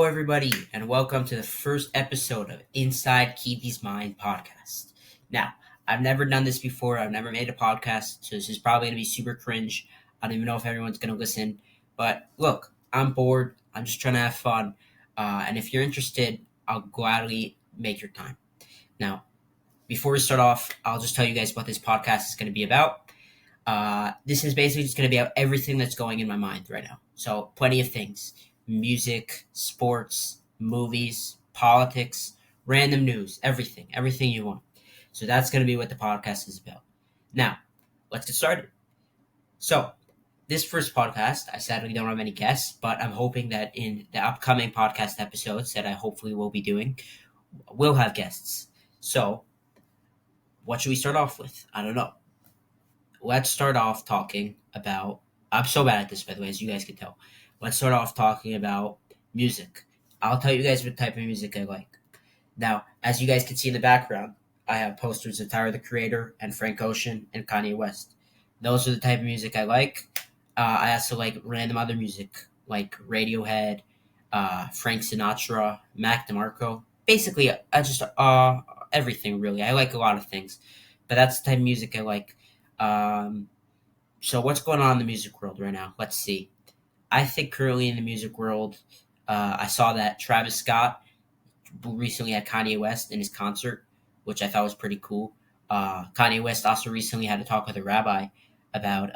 everybody, and welcome to the first episode of Inside Kiwi's Mind podcast. Now, I've never done this before. I've never made a podcast, so this is probably going to be super cringe. I don't even know if everyone's going to listen. But look, I'm bored. I'm just trying to have fun. And if you're interested, I'll gladly make your time. Now, before we start off, I'll just tell you guys what this podcast is going to be about. This is basically just going to be about everything that's going in my mind right now. So, plenty of things. Music, sports, movies, politics, random news, everything you want. So that's going to be what the podcast is about. Now, let's get started. So, this first podcast, I sadly don't have any guests, but I'm hoping that in the upcoming podcast episodes that I hopefully will be doing, we'll have guests. So, what should we start off with? I don't know. Let's start off talking about, I'm so bad at this, by the way, as you guys can tell. Let's start off talking about music. I'll tell you guys what type of music I like. Now, as you guys can see in the background, I have posters of Tyler, the Creator, and Frank Ocean, and Kanye West. Those are the type of music I like. I also like random other music, like Radiohead, Frank Sinatra, Mac DeMarco. Basically, I just, everything, really. I like a lot of things. But that's the type of music I like. So what's going on in the music world right now? Let's see. I think currently in the music world, I saw that Travis Scott recently had Kanye West in his concert, which I thought was pretty cool. Kanye West also recently had a talk with a rabbi about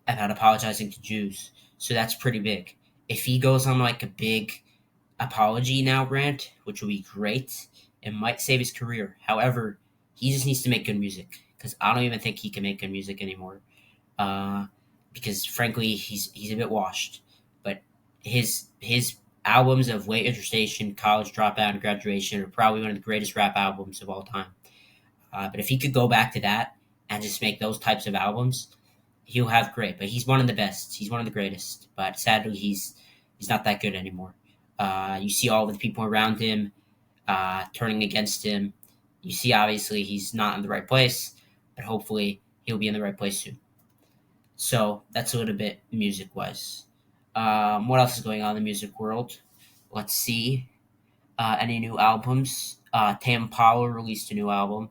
apologizing to Jews, so that's pretty big. If he goes on like a big apology now rant, which would be great, it might save his career. However, he just needs to make good music because I don't even think he can make good music anymore. Because frankly, he's a bit washed. But his albums of Late Registration, College Dropout, and Graduation are probably one of the greatest rap albums of all time. But if he could go back to that and just make those types of albums, he'll have great. But he's one of the best. He's one of the greatest. But sadly, he's not that good anymore. You see all the people around him turning against him. You see, obviously, he's not in the right place. But hopefully, he'll be in the right place soon. So that's a little bit music-wise. What else is going on in the music world? Let's see. Any new albums? Tame Impala released a new album,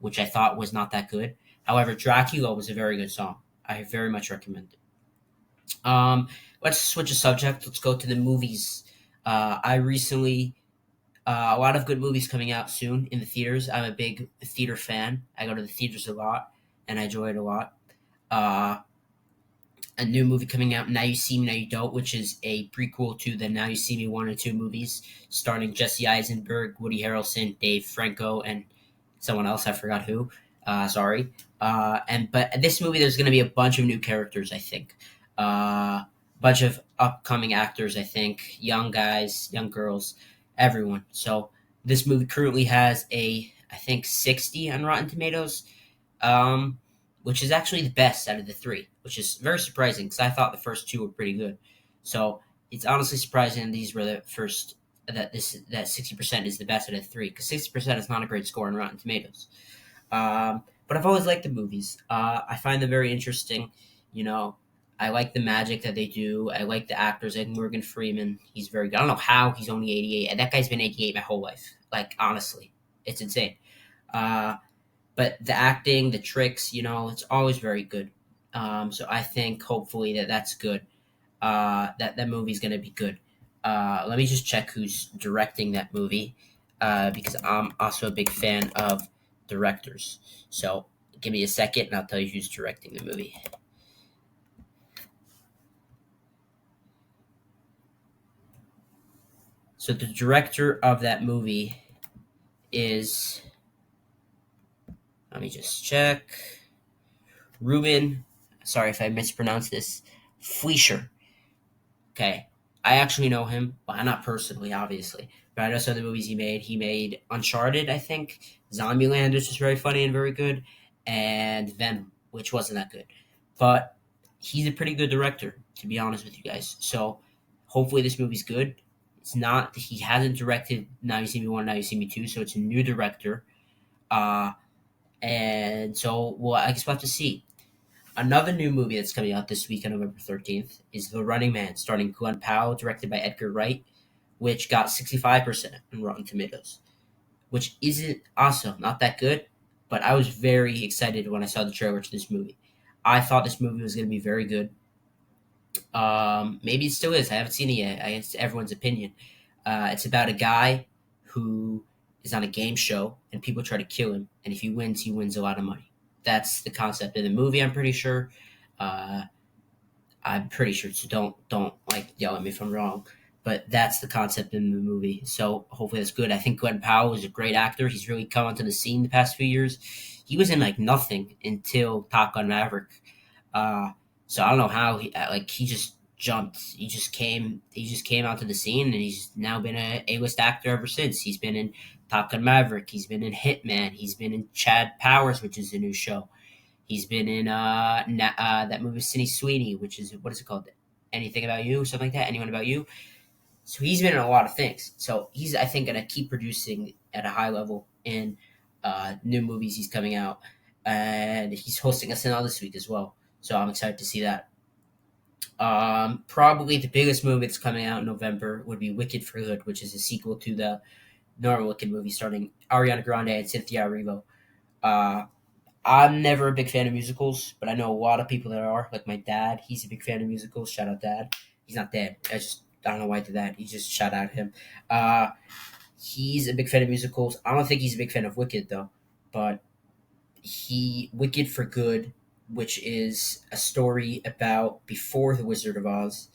which I thought was not that good. However, Dracula was a very good song. I very much recommend it. Let's switch the subject. Let's go to the movies. I recently... a lot of good movies coming out soon in the theaters. I'm a big theater fan. I go to the theaters a lot, and I enjoy it a lot. A new movie coming out, Now You See Me, Now You Don't, which is a prequel to the Now You See Me 1 and 2 movies, starring Jesse Eisenberg, Woody Harrelson, Dave Franco, and someone else, I forgot who. Sorry. But this movie, there's going to be a bunch of new characters, I think. Bunch of upcoming actors, I think. Young guys, young girls, everyone. So this movie currently has I think, 60 on Rotten Tomatoes. Which is actually the best out of the three, which is very surprising because I thought the first two were pretty good. So it's honestly surprising these were the first that 60% is the best out of the three because 60% is not a great score on Rotten Tomatoes. But I've always liked the movies. I find them very interesting. You know, I like the magic that they do. I like the actors. Like Morgan Freeman, he's very good. I don't know how he's only 88, and that guy's been 88 my whole life. Like honestly, it's insane. But the acting, the tricks, it's always very good. So I think hopefully that's good. That movie's going to be good. Let me just check who's directing that movie because I'm also a big fan of directors. So give me a second and I'll tell you who's directing the movie. So the director of that movie is... Let me just check. Ruben, sorry if I mispronounced this, Fleischer. Okay, I actually know him, but not personally, obviously. But I know some of the movies he made. He made Uncharted, I think, Zombieland, which was very funny and very good, and Venom, which wasn't that good. But he's a pretty good director, to be honest with you guys. So hopefully this movie's good. It's not, he hasn't directed Now You See Me 1, Now You See Me 2, so it's a new director. And so, well, I guess we'll have to see. Another new movie that's coming out this week on November 13th is The Running Man, starring Glenn Powell, directed by Edgar Wright, which got 65% on Rotten Tomatoes, which isn't awesome, not that good, but I was very excited when I saw the trailer to this movie. I thought this movie was going to be very good. Maybe it still is. I haven't seen it yet. I guess it's everyone's opinion. It's about a guy who is on a game show and people try to kill him, and if he wins a lot of money. That's the concept of the movie. I'm pretty sure. Uh, I'm pretty sure. So don't like yell at me if I'm wrong. But that's the concept in the movie. So hopefully that's good. I think Glenn Powell is a great actor. He's really come onto the scene the past few years. He was in like nothing until Top Gun Maverick. Uh, so I don't know how he just jumped. He just came onto the scene, and he's now been a list actor ever since. He's been in Top Gun Maverick. He's been in Hitman. He's been in Chad Powers, which is a new show. He's been in that movie Sydney Sweeney, which is what is it called? Anything About You, something like that. Anyone About You. So he's been in a lot of things. So he's, I think, going to keep producing at a high level in new movies he's coming out. And he's hosting SNL this week as well. So I'm excited to see that. Probably the biggest movie that's coming out in November would be Wicked for Good, which is a sequel to the normal Wicked movie starring Ariana Grande and Cynthia Erivo. Uh, I'm never a big fan of musicals, but I know a lot of people that are. Like my dad, he's a big fan of musicals. Shout out, Dad. He's not dead. I don't know why I did that. He just shout out him. Uh, he's a big fan of musicals. I don't think he's a big fan of Wicked though, but he Wicked for Good, which is a story about before the Wizard of Oz,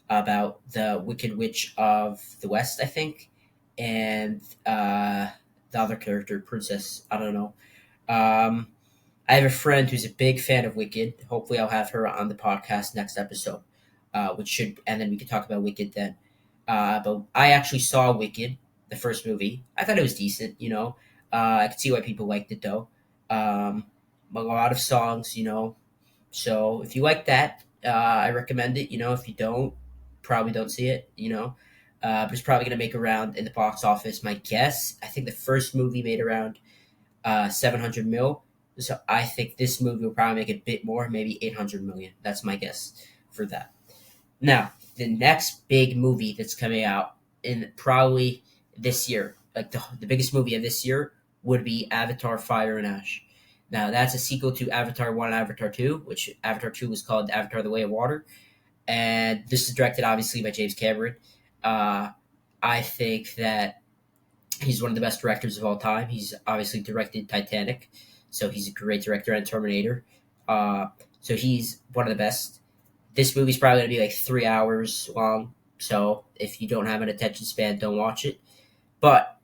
about the Wicked Witch of the West, I think, and the other character, Princess. I don't know. Um, I have a friend who's a big fan of Wicked. Hopefully, I'll have her on the podcast next episode, and then we can talk about Wicked then. But I actually saw Wicked, the first movie. I thought it was decent. I could see why people liked it though. A lot of songs. So if you like that, I recommend it. If you don't, probably don't see it. But it's probably gonna make around in the box office. My guess, I think the first movie made around 700 mil. So I think this movie will probably make a bit more, maybe 800 million. That's my guess for that. Now, the next big movie that's coming out in probably this year, like the biggest movie of this year, would be Avatar Fire and Ash. Now, that's a sequel to Avatar 1 and Avatar 2, which Avatar 2 was called Avatar The Way of Water. And this is directed, obviously, by James Cameron. Uh, I think that he's one of the best directors of all time. He's obviously directed Titanic, so he's a great director, and Terminator. So he's one of the best. This movie's probably going to be like 3 hours long, so if you don't have an attention span, don't watch it. But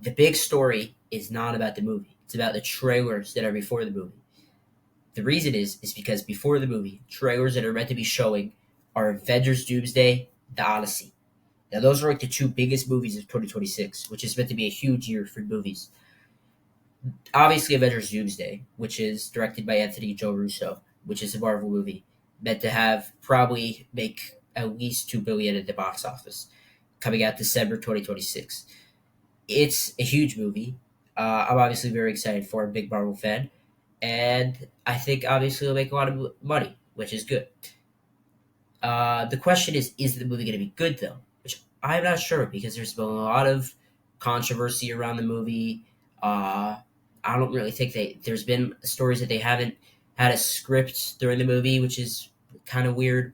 the big story is not about the movie. It's about the trailers that are before the movie. The reason is because before the movie, trailers that are meant to be showing are Avengers Doomsday, The Odyssey. Now, those are like the two biggest movies of 2026, which is meant to be a huge year for movies. Obviously, Avengers Doomsday, which is directed by Anthony Joe Russo, which is a Marvel movie, meant to have probably make at least $2 billion at the box office, coming out December 2026. It's a huge movie. I'm obviously very excited for a big Marvel fan, and I think obviously it'll make a lot of money, which is good. The question is the movie going to be good though? Which I'm not sure because there's been a lot of controversy around the movie. I don't really think there's been stories that they haven't had a script during the movie, which is kind of weird.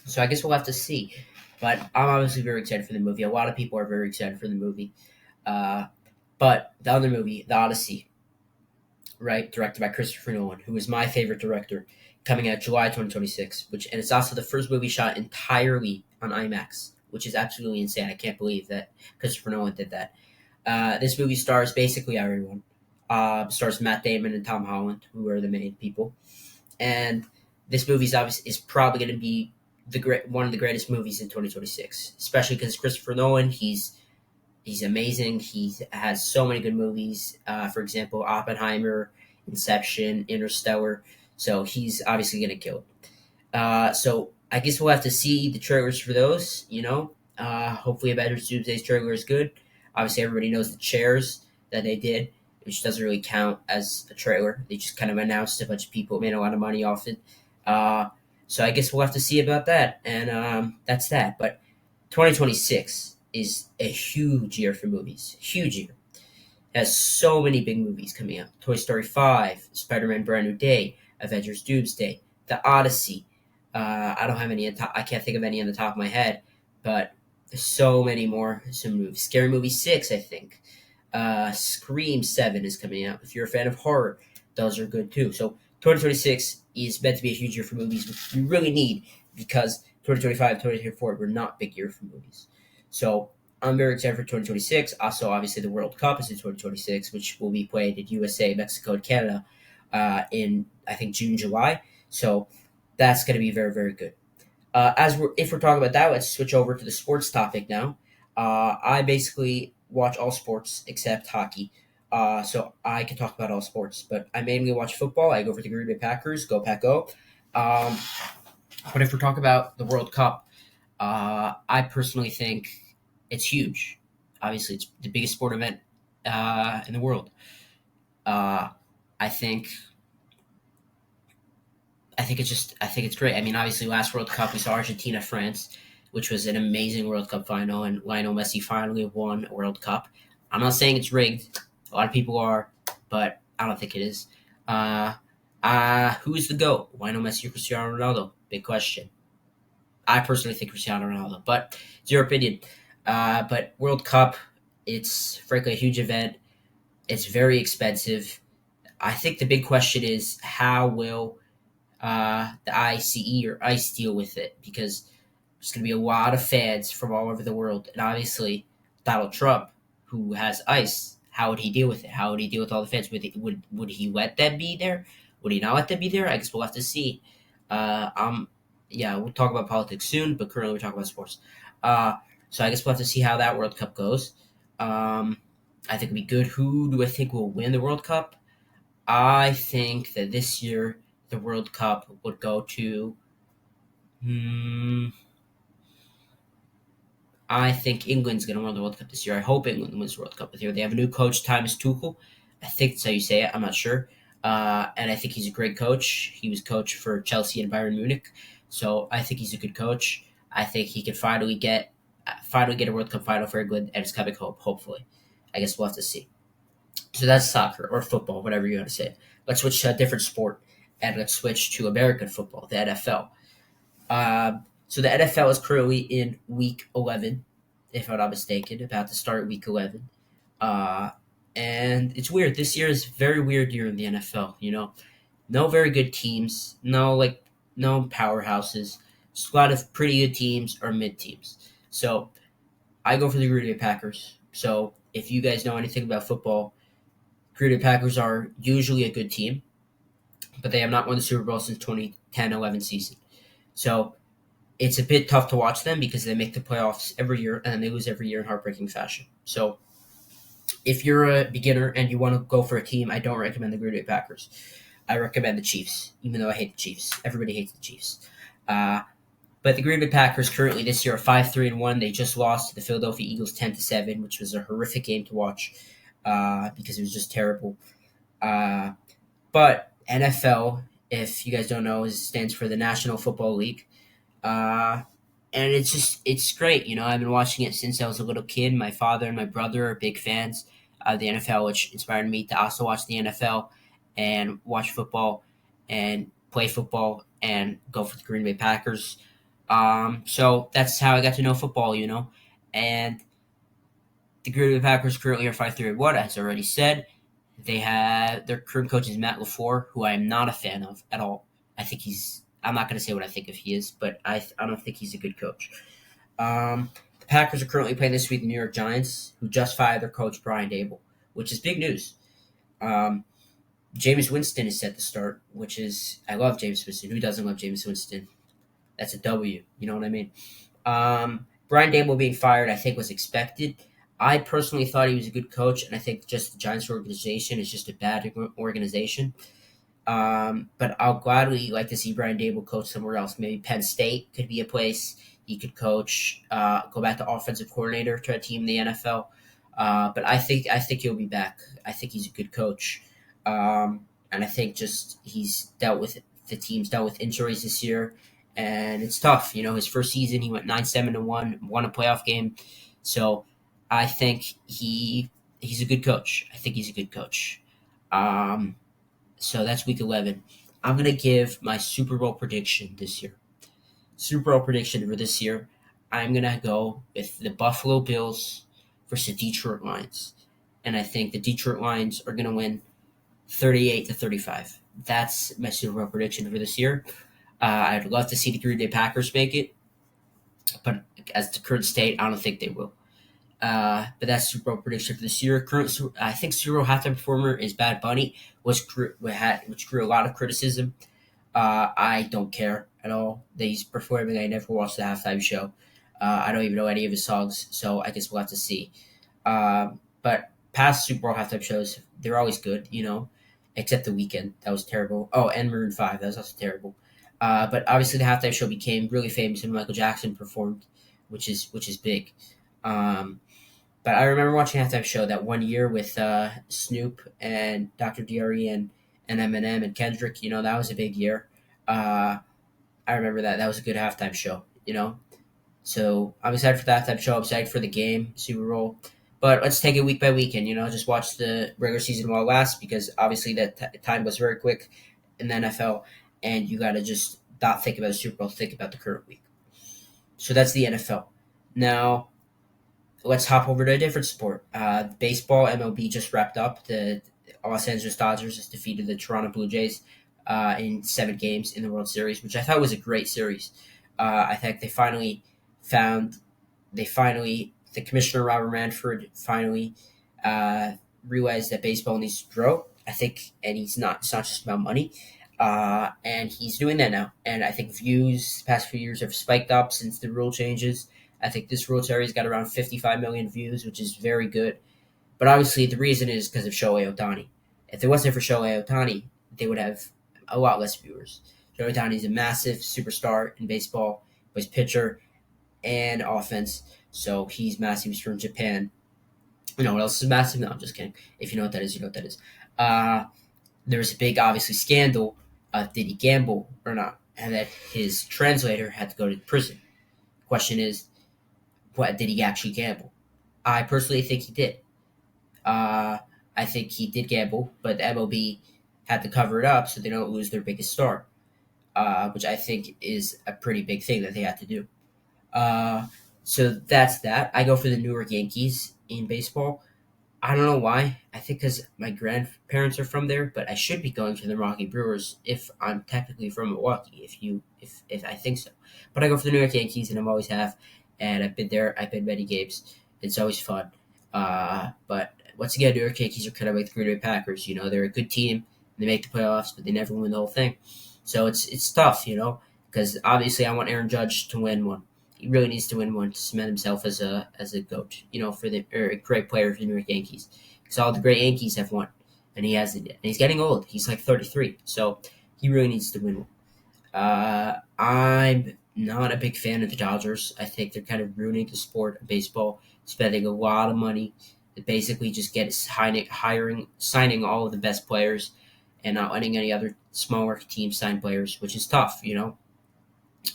So I guess we'll have to see. But I'm obviously very excited for the movie. A lot of people are very excited for the movie. Uh, but the other movie, The Odyssey, right, directed by Christopher Nolan, who is my favorite director, coming out July 2026, and it's also the first movie shot entirely on IMAX, which is absolutely insane. I can't believe that Christopher Nolan did that. This movie stars basically everyone. Stars Matt Damon and Tom Holland, who are the main people, and this movie is probably going to be one of the greatest movies in 2026, especially because Christopher Nolan, he's amazing. He has so many good movies. For example, Oppenheimer, Inception, Interstellar. So he's obviously going to kill it. So I guess we'll have to see the trailers for those. Hopefully, Avengers Doomsday's trailer is good. Obviously, everybody knows the chairs that they did. which doesn't really count as a trailer. They just kind of announced a bunch of people made a lot of money off it. Uh, so I guess we'll have to see about that, and that's that. But 2026 is a huge year for movies. Huge year. It has so many big movies coming out. Toy Story 5, Spider-Man Brand New Day, Avengers Doomsday, The Odyssey. I don't have any. I can't think of any on the top of my head, but there's so many more. Some movies. Scary Movie 6, I think. Scream 7 is coming out. If you're a fan of horror, those are good too. So 2026 is meant to be a huge year for movies, which we really need because 2025, 2024 were not big year for movies. So I'm very excited for 2026. Also, obviously, the World Cup is in 2026, which will be played in USA, Mexico, and Canada in, I think, June, July. So that's going to be very, very good. If we're talking about that, let's switch over to the sports topic now. I basically watch all sports except hockey, so I can talk about all sports. But I mainly watch football. I go for the Green Bay Packers. Go Pack Go! Um, but if we're talking about the World Cup, I personally think it's huge. Obviously, it's the biggest sport event in the world. Uh, I think I think it's great. I mean, obviously, last World Cup we saw Argentina France, which was an amazing World Cup final, and Lionel Messi finally won a World Cup. I'm not saying it's rigged. A lot of people are, but I don't think it is. Uh, who is the GOAT? Lionel Messi or Cristiano Ronaldo? Big question. I personally think Cristiano Ronaldo, but it's your opinion. But World Cup, it's frankly a huge event. It's very expensive. I think the big question is how will the ICE or ICE deal with it, because there's going to be a lot of fans from all over the world, and obviously Donald Trump, who has ICE, how would he deal with it? How would he deal with all the fans? Would he let them be there? Would he not let them be there? I guess we'll have to see. Yeah, we'll talk about politics soon, but currently we're talking about sports. Uh, so I guess we'll have to see how that World Cup goes. I think it'll be good. Who do I think will win the World Cup? I think that this year the World Cup would go to. Hmm, I think England's going to win the World Cup this year. I hope England wins the World Cup this year. They have a new coach, Thomas Tuchel. I think that's how you say it. I'm not sure. And I think he's a great coach. He was coach for Chelsea and Bayern Munich, so I think he's a good coach. I think he can finally get a World Cup final for England, and it's coming home. Hopefully, I guess we'll have to see. So that's soccer or football, whatever you want to say. Let's switch to a different sport, and let's switch to American football, the NFL. So the NFL is currently in week 11, if I'm not mistaken, about to start week 11. Uh, and it's weird. This year is a very weird year in the NFL. No very good teams, no powerhouses. Just a lot of pretty good teams or mid teams. So I go for the Green Bay Packers. So if you guys know anything about football, Green Bay Packers are usually a good team, but they have not won the Super Bowl since 2010-11 season. So it's a bit tough to watch them because they make the playoffs every year and they lose every year in heartbreaking fashion. So if you're a beginner and you want to go for a team, I don't recommend the Green Bay Packers. I recommend the Chiefs, even though I hate the Chiefs. Everybody hates the Chiefs. But the Green Bay Packers currently this year are 5-3-1. They just lost to the Philadelphia Eagles 10-7, which was a horrific game to watch because it was just terrible. But NFL, if you guys don't know, stands for the National Football League. And it's great. I've been watching it since I was a little kid. My father and my brother are big fans of the NFL, which inspired me to also watch the NFL and watch football and play football and go for the Green Bay Packers. So that's how I got to know football. And the Green Bay Packers currently are 5-3-1, as I already said. They have their current coach is Matt LaFleur, who I am not a fan of at all. I'm not going to say what I think of he is, but I don't think he's a good coach. The Packers are currently playing this week the New York Giants, who just fired their coach Brian Dable, which is big news. Jameis Winston is set to start, I love Jameis Winston. Who doesn't love Jameis Winston? That's a W. You know what I mean? Brian Dable being fired, I think, was expected. I personally thought he was a good coach, and I think just the Giants organization is just a bad organization. But I'll gladly like to see Brian Dable coach somewhere else. Maybe Penn State could be a place he could coach, go back to offensive coordinator to a team in the NFL. But I think he'll be back. I think he's a good coach, and I think just he's dealt with the team's dealt with injuries this year, and it's tough. His first season he went 9-7-1, won a playoff game, so I think he's a good coach. I think he's a good coach. Um, so that's week 11. I'm gonna give my Super Bowl prediction this year. Super Bowl prediction for this year. I'm gonna go with the Buffalo Bills versus the Detroit Lions, and I think the Detroit Lions are gonna win 38-35. That's my Super Bowl prediction for this year. I'd love to see the Green Bay Packers make it, but as the current state, I don't think they will. But that's Super Bowl prediction for this year. I think Super Bowl halftime performer is Bad Bunny, which grew a lot of criticism. I don't care at all that he's performing. I never watched the halftime show. I don't even know any of his songs, so I guess we'll have to see. But past Super Bowl halftime shows, they're always good, except the weekend. That was terrible. Oh, and Maroon 5. That was also terrible. But obviously, the halftime show became really famous when Michael Jackson performed, which is big. Um, but I remember watching a halftime show that one year with Snoop and Dr. Dre and Eminem and Kendrick. That was a big year. Uh, I remember that. That was a good halftime show. So I'm excited for the halftime show. I'm excited for the game, Super Bowl. But let's take it week by week and, just watch the regular season while it lasts because obviously that time goes very quick in the NFL and you got to just not think about the Super Bowl, think about the current week. So that's the NFL. Now, let's hop over to a different sport. Baseball, MLB just wrapped up. The Los Angeles Dodgers just defeated the Toronto Blue Jays in 7 games in the World Series, which I thought was a great series. I think found the commissioner Robert Manfred finally realized that baseball needs to grow. I think, and it's not just about money. And he's doing that now. And I think views the past few years have spiked up since the rule changes. I think this World Series got around 55 million views, which is very good. But obviously, the reason is because of Shohei Ohtani. If it wasn't for Shohei Ohtani, they would have a lot less viewers. Shohei Ohtani is a massive superstar in baseball. Plays pitcher and offense, so he's massive. He's from Japan. You know what else is massive? No, I'm just kidding. If you know what that is, you know what that is. There was a big, obviously, scandal. Did he gamble or not? And that his translator had to go to prison. Question is, what did he actually gamble? I personally think he did. Uh, I think he did gamble, but the MLB had to cover it up so they don't lose their biggest star, which I think is a pretty big thing that they had to do. Uh, so that's that. I go for the New York Yankees in baseball. I don't know why. I think because my grandparents are from there, but I should be going to the Milwaukee Brewers if I'm technically from Milwaukee. If I think so, but I go for the New York Yankees, and I always have, and I've been there. I've been many games. It's always fun. But once again, New York Yankees are kind of like the Green Bay Packers. They're a good team. They make the playoffs, but they never win the whole thing. So it's tough. Because obviously I want Aaron Judge to win one. He really needs to win one to cement himself as a goat, or a great player for the New York Yankees. Because all the great Yankees have won, and he hasn't yet. And he's getting old. He's like 33, so he really needs to win one. I'm not a big fan of the Dodgers. I think they're kind of ruining the sport of baseball, spending a lot of money to basically just signing all of the best players, and not letting any other small market teams sign players, which is tough.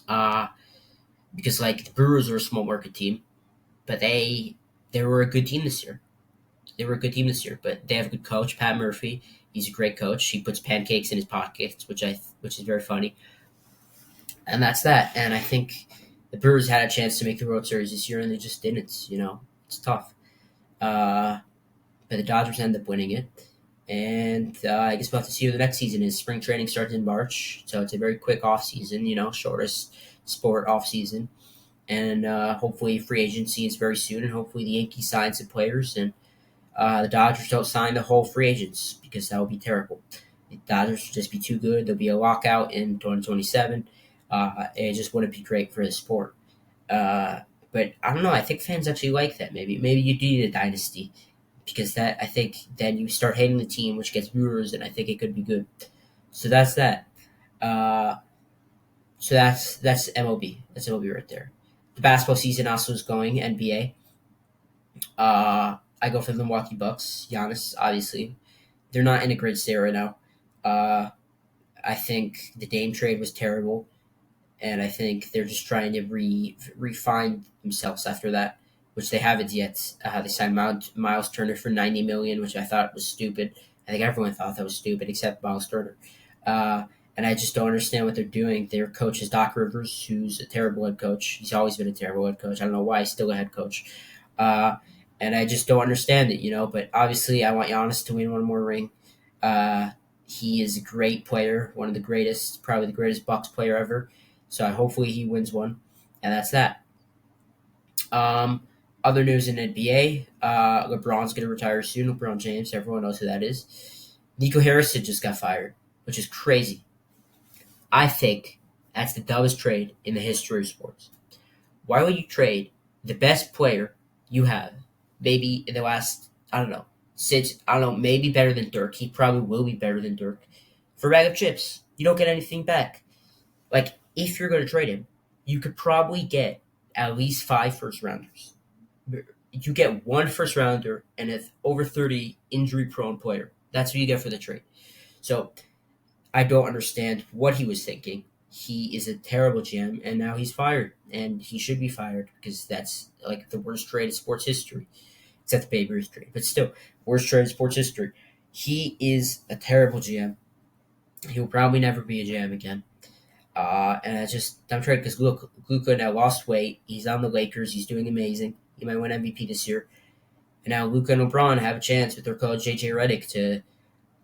Uh, because like the Brewers are a small market team, but they were a good team this year. They were a good team this year, but they have a good coach, Pat Murphy. He's a great coach. He puts pancakes in his pockets, which is very funny. And that's that. And I think the Brewers had a chance to make the World Series this year, and they just didn't. It's tough. Uh, but the Dodgers end up winning it. And I guess we'll have to see what the next season is. Spring training starts in March, so it's a very quick off season. Shortest sport off season, and hopefully free agency is very soon, and hopefully the Yankees sign some players, and the Dodgers don't sign the whole free agents because that would be terrible. The Dodgers would just be too good. There'll be a lockout in 2027. It just wouldn't be great for the sport. But I don't know. I think fans actually like that. Maybe you do need a dynasty because that I think then you start hating the team, which gets viewers, and I think it could be good. So that's that. Uh, So that's MLB. That's MLB right there. The basketball season also is going NBA. I go for the Milwaukee Bucks. Giannis, obviously, they're not in a great state right now. Uh, I think the Dame trade was terrible, and I think they're just trying to refine themselves after that, which they haven't yet. They signed Miles Turner for $90 million, which I thought was stupid. I think everyone thought that was stupid except Miles Turner. Uh, and I just don't understand what they're doing. Their coach is Doc Rivers, who's a terrible head coach. He's always been a terrible head coach. I don't know why he's still a head coach. Uh, and I just don't understand it, But obviously, I want Giannis to win one more ring. Uh, he is a great player, one of the greatest, probably the greatest Bucks player ever. So hopefully he wins one, and that's that. Um, Other news in NBA, LeBron's going to retire soon. LeBron James, everyone knows who that is. Nico Harrison just got fired, which is crazy. I think that's the dumbest trade in the history of sports. Why would you trade the best player you have, maybe in the last, I don't know, since, I don't know, maybe better than Dirk. He probably will be better than Dirk. For a bag of chips, you don't get anything back. Like, if you're going to trade him, you could probably get at least 5 first rounders. You get 1 first rounder and an over 30 injury prone player. That's what you get for the trade. So I don't understand what he was thinking. He is a terrible GM, and now he's fired, and he should be fired because that's like the worst trade in sports history, except the Babe Ruth trade. But still, worst trade in sports history. He is a terrible GM. He'll probably never be a GM again. And I'm trying because Luka now lost weight. He's on the Lakers. He's doing amazing. He might win MVP this year. And now Luka and LeBron have a chance with their coach JJ Redick to,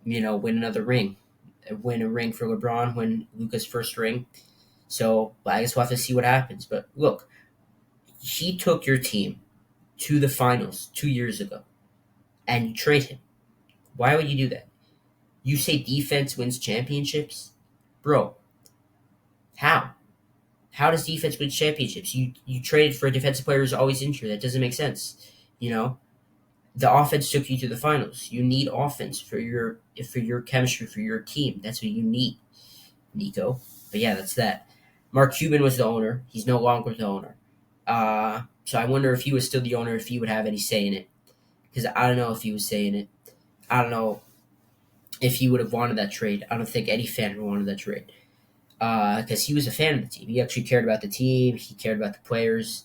win another ring, win a ring for LeBron, win Luka's first ring. So I guess we'll have to see what happens. But look, he took your team to the finals 2 years ago, and you trade him. Why would you do that? You say defense wins championships, bro. How? How does defense win championships? You traded for a defensive player who's always injured. That doesn't make sense. The offense took you to the finals. You need offense for your chemistry, for your team. That's what you need, Nico. But yeah, that's that. Mark Cuban was the owner. He's no longer the owner. So I wonder if he was still the owner, if he would have any say in it. Because I don't know if he was saying it. I don't know if he would have wanted that trade. I don't think any fan would have wanted that trade. Because he was a fan of the team. He actually cared about the team. He cared about the players.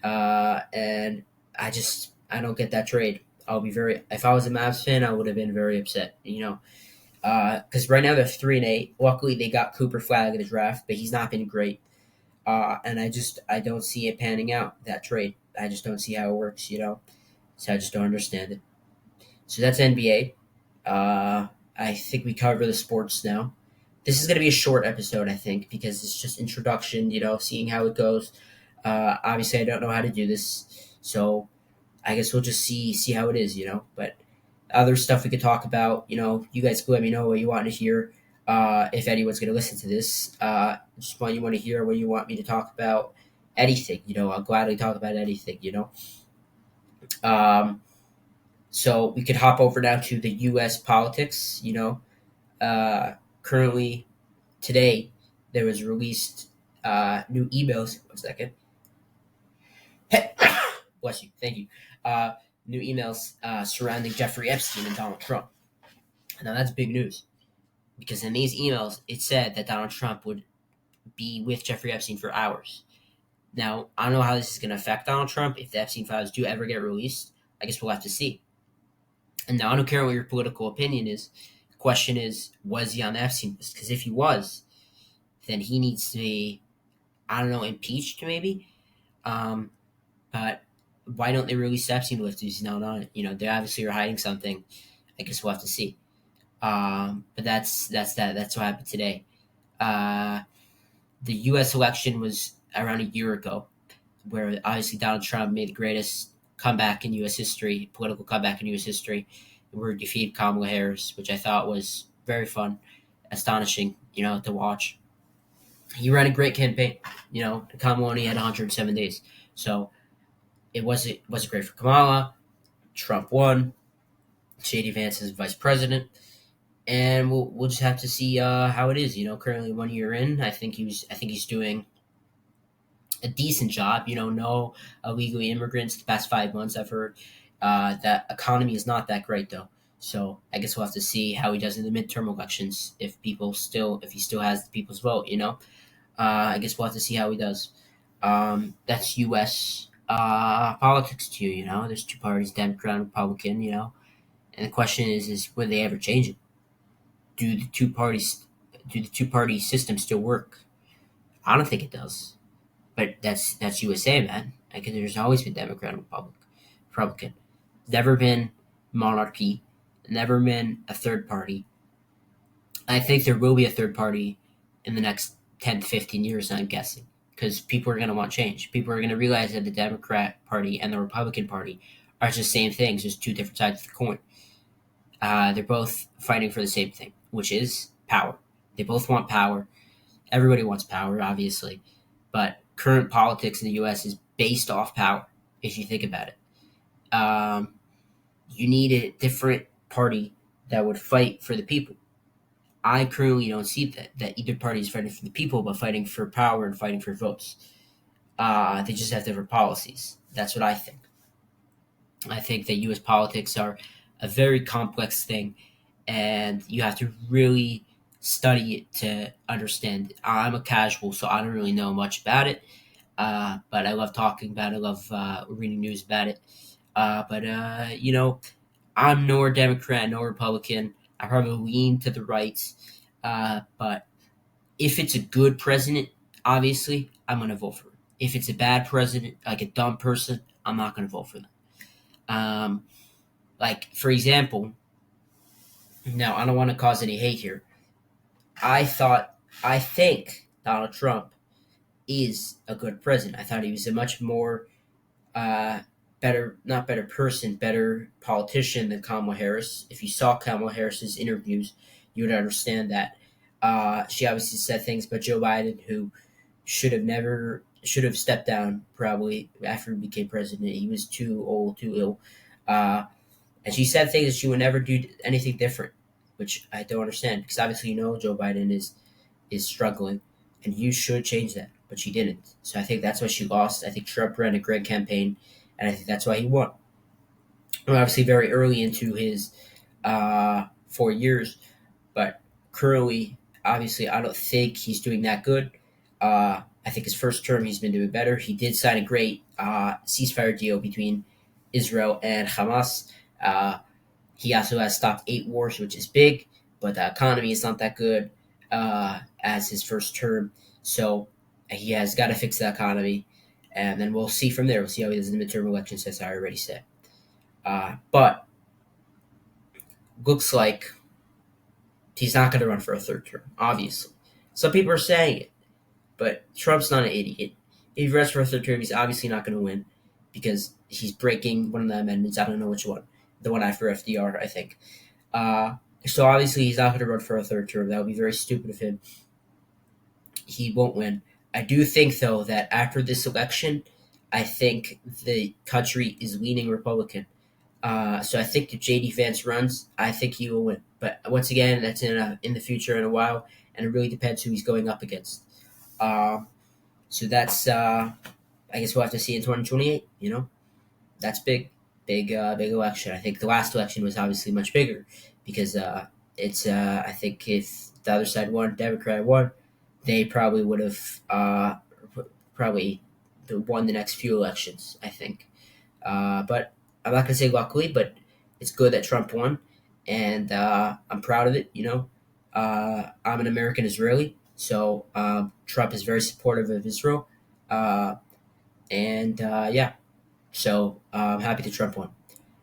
And I don't get that trade. If I was a Mavs fan, I would have been very upset, because right now they're 3-8. Luckily, they got Cooper Flag in the draft, but he's not been great. And I don't see it panning out, that trade. I just don't see how it works, So I just don't understand it. So that's NBA. I think we cover the sports now. This is going to be a short episode, I think, because it's just introduction, seeing how it goes. Obviously, I don't know how to do this, so I guess we'll just see how it is, But other stuff we could talk about, you guys can let me know what you want to hear. If anyone's going to listen to this, just what you want to hear, what you want me to talk about, anything, I'll gladly talk about anything, So we could hop over now to the U.S. politics, Currently, today, there was released new emails. 1 second. Bless you. Thank you. New emails surrounding Jeffrey Epstein and Donald Trump. Now, that's big news. Because in these emails, it said that Donald Trump would be with Jeffrey Epstein for hours. Now, I don't know how this is going to affect Donald Trump if the Epstein files do ever get released. I guess we'll have to see. And now, I don't care what your political opinion is. The question is, was he on the Epstein list? Because if he was, then he needs to be, I don't know, impeached maybe. But why don't they release the Epstein list if he's not on it? They obviously are hiding something. I guess we'll have to see. But that's that. That's what happened today. The U.S. election was around a year ago, where obviously Donald Trump made the greatest comeback in U.S. history, political comeback in U.S. history, where he defeated Kamala Harris, which I thought was very fun, astonishing, to watch. He ran a great campaign. Kamala only had 107 days, so it wasn't great for Kamala. Trump won. J.D. Vance is vice president. And we'll just have to see how it is. Currently 1 year in, I think he's doing a decent job. No illegal immigrants the past 5 months, I've heard. That economy is not that great though. So I guess we'll have to see how he does in the midterm elections if he still has the people's vote. I guess we'll have to see how he does. That's U.S. Politics to you. There's two parties, Democrat and Republican. And the question is will they ever change it? Do the two parties do the two party system still work? I don't think it does. But that's USA, man. Like there's always been Democrat and Republican. Never been monarchy. Never been a third party. I think there will be a third party in the next 10 to 15 years, I'm guessing, because people are going to want change. People are going to realize that the Democrat Party and the Republican Party are just the same things, just two different sides of the coin. They're both fighting for the same thing, which is power. They both want power. Everybody wants power, obviously, but current politics in the U.S. is based off power. If you think about it, you need a different party that would fight for the people. I currently don't see that either party is fighting for the people, but fighting for power and fighting for votes. They just have different policies. That's what I think. I think that U.S. politics are a very complex thing, and you have to really study it to understand it. I'm a casual, so I don't really know much about it, but I love talking about it. I love reading news about it. But I'm nor Democrat, nor Republican. I probably lean to the right. But if it's a good president, obviously, I'm going to vote for him. If it's a bad president, like a dumb person, I'm not going to vote for them. Like, for example, now I don't want to cause any hate here. I think Donald Trump is a good president. I thought he was a much more not better person, better politician than Kamala Harris. If you saw Kamala Harris's interviews, you would understand that. She obviously said things about Joe Biden, who should have stepped down probably after he became president. He was too old, too ill. And she said things that she would never do anything different, which I don't understand because obviously Joe Biden is struggling, and you should change that, but she didn't. So I think that's why she lost. I think Trump ran a great campaign, and I think that's why he won. We're obviously very early into his 4 years, but currently, obviously, I don't think he's doing that good. I think his first term he's been doing better. He did sign a great ceasefire deal between Israel and Hamas. He also has stopped 8 wars, which is big, but the economy is not that good as his first term. So he has got to fix the economy, and then we'll see from there. We'll see how he does in the midterm elections, as I already said. But looks like he's not going to run for a third term, obviously. Some people are saying it, but Trump's not an idiot. If he runs for a third term, he's obviously not going to win because he's breaking one of the amendments. I don't know which one. The one after FDR, I think. So obviously he's not going to run for a third term. That would be very stupid of him. He won't win. I do think, though, that after this election, I think the country is leaning Republican. So I think if J.D. Vance runs, I think he will win. But once again, that's in the future in a while, and it really depends who he's going up against. So that's, I guess we'll have to see in 2028, That's big election. I think the last election was obviously much bigger because I think if the other side won, Democrat won, they probably would have won the next few elections, I think. But I'm not going to say luckily, but it's good that Trump won, and I'm proud of it, I'm an American Israeli, so Trump is very supportive of Israel. Yeah. So I'm happy that Trump won.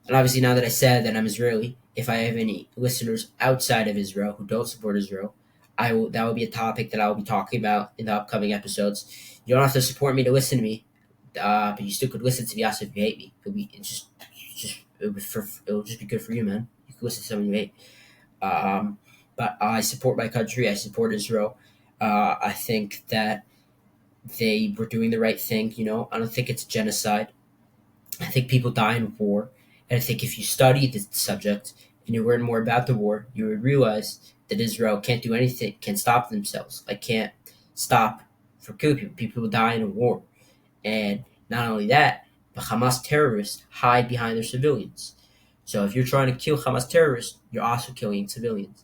And obviously, now that I said that I'm Israeli, if I have any listeners outside of Israel who don't support Israel, that will be a topic that I will be talking about in the upcoming episodes. You don't have to support me to listen to me, but you still could listen to me also if you hate me. It'll just be good for you, man. You can listen to someone you hate. But I support my country. I support Israel. I think that they were doing the right thing. I don't think it's a genocide. I think people die in war, and I think if you study the subject and you learn more about the war, you would realize that Israel can't do anything, can't stop themselves, can't stop from killing people. People die in a war, and not only that, but Hamas terrorists hide behind their civilians. So if you're trying to kill Hamas terrorists, you're also killing civilians.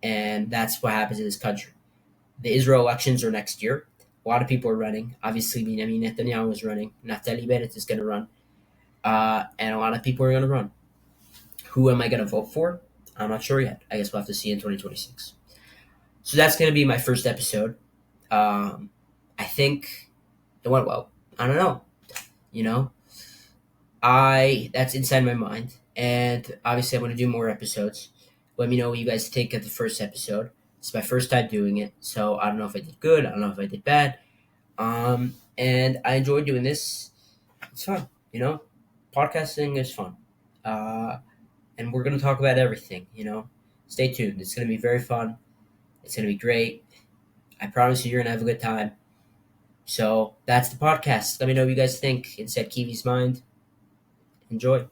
And that's what happens in this country. The Israel elections are next year. A lot of people are running. Obviously, Benjamin Netanyahu is running. Naftali Bennett is going to run. And a lot of people are going to run. Who am I going to vote for? I'm not sure yet. I guess we'll have to see in 2026. So that's going to be my first episode. I think it went well. I don't know. You know, that's inside my mind, and obviously I'm going to do more episodes. Let me know what you guys think of the first episode. It's my first time doing it, so I don't know if I did good. I don't know if I did bad. And I enjoy doing this. It's fun, Podcasting is fun. And we're going to talk about everything. Stay tuned. It's going to be very fun. It's going to be great. I promise you're going to have a good time. So that's the podcast. Let me know what you guys think. Inside Kiwi's Mind. Enjoy.